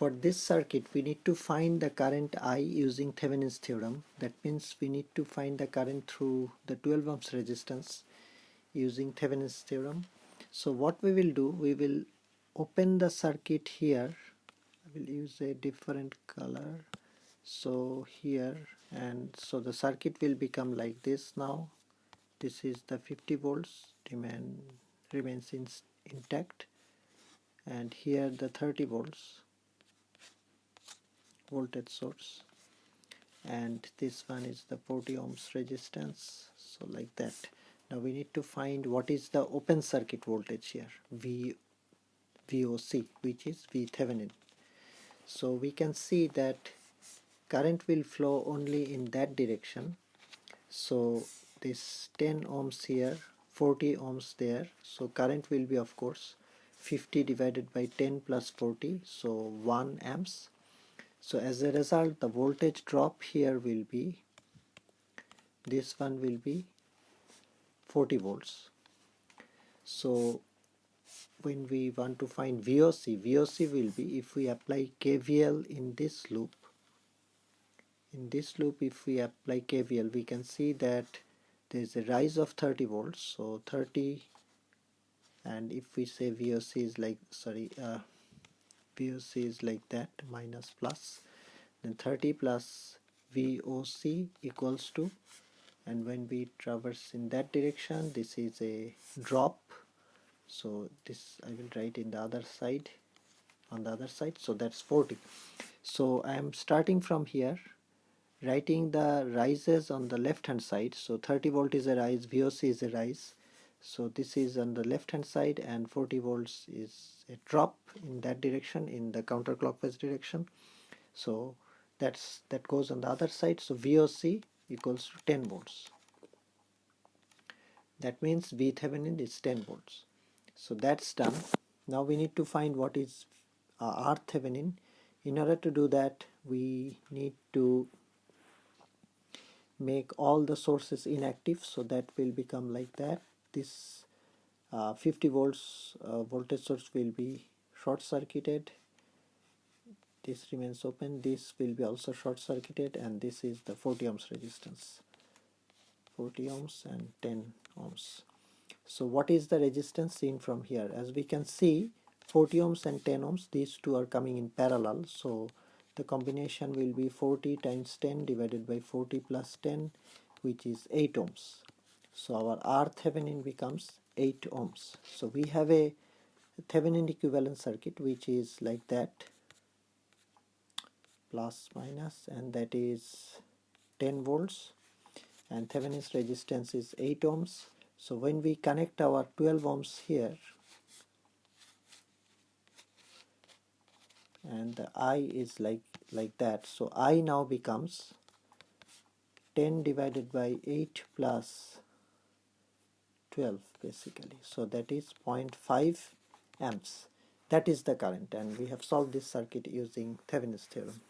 For this circuit, we need to find the current I using Thevenin's theorem. That means we need to find the current through the 12 ohms resistance using Thevenin's theorem. So what we will do, we will open the circuit here. I will use a different color. So here, and so the circuit will become like this now. This is the 50 volts remains intact, and here the 30 volts voltage source, and this one is the 40 ohms resistance. So like that. Now we need to find what is the open circuit voltage here, VOC, which is V Thevenin. So we can see that current will flow only in that direction. So this 10 ohms here, 40 ohms there, so current will be of course 50 divided by 10 plus 40, so 1 amps. So as a result, the voltage drop here will be, this one will be 40 volts. So when we want to find VOC will be, if we apply KVL in this loop, if we apply KVL, we can see that there is a rise of 30 volts, so 30, and if we say VOC is like, VOC is like that, minus plus, then 30 plus VOC equals to, and when we traverse in that direction, this is a drop, so this I will write in the other side, on the other side, so that's 40. So I am starting from here, writing the rises on the left hand side. So 30 volt is a rise, VOC is a rise, so this is on the left hand side, and 40 volts is a drop in that direction, in the counterclockwise direction. So that goes on the other side. So VOC equals to 10 volts. That means V Thevenin is 10 volts. So that's done. Now we need to find what is R Thevenin. In order to do that, we need to make all the sources inactive, so that will become like that. This 50 volts voltage source will be short circuited, this remains open, this will be also short circuited, and this is the 40 ohms resistance, 40 ohms and 10 ohms. So what is the resistance seen from here? As we can see, 40 ohms and 10 ohms, these two are coming in parallel, so the combination will be 40 times 10 divided by 40 plus 10, which is 8 ohms. So our R Thevenin becomes 8 ohms. So we have a Thevenin equivalent circuit which is like that, plus minus, and that is 10 volts, and Thevenin's resistance is 8 ohms. So when we connect our 12 ohms here, and the I is like that, so I now becomes 10 divided by 8 plus 12 basically, so that is 0.5 amps. That is the current, and we have solved this circuit using Thevenin's theorem.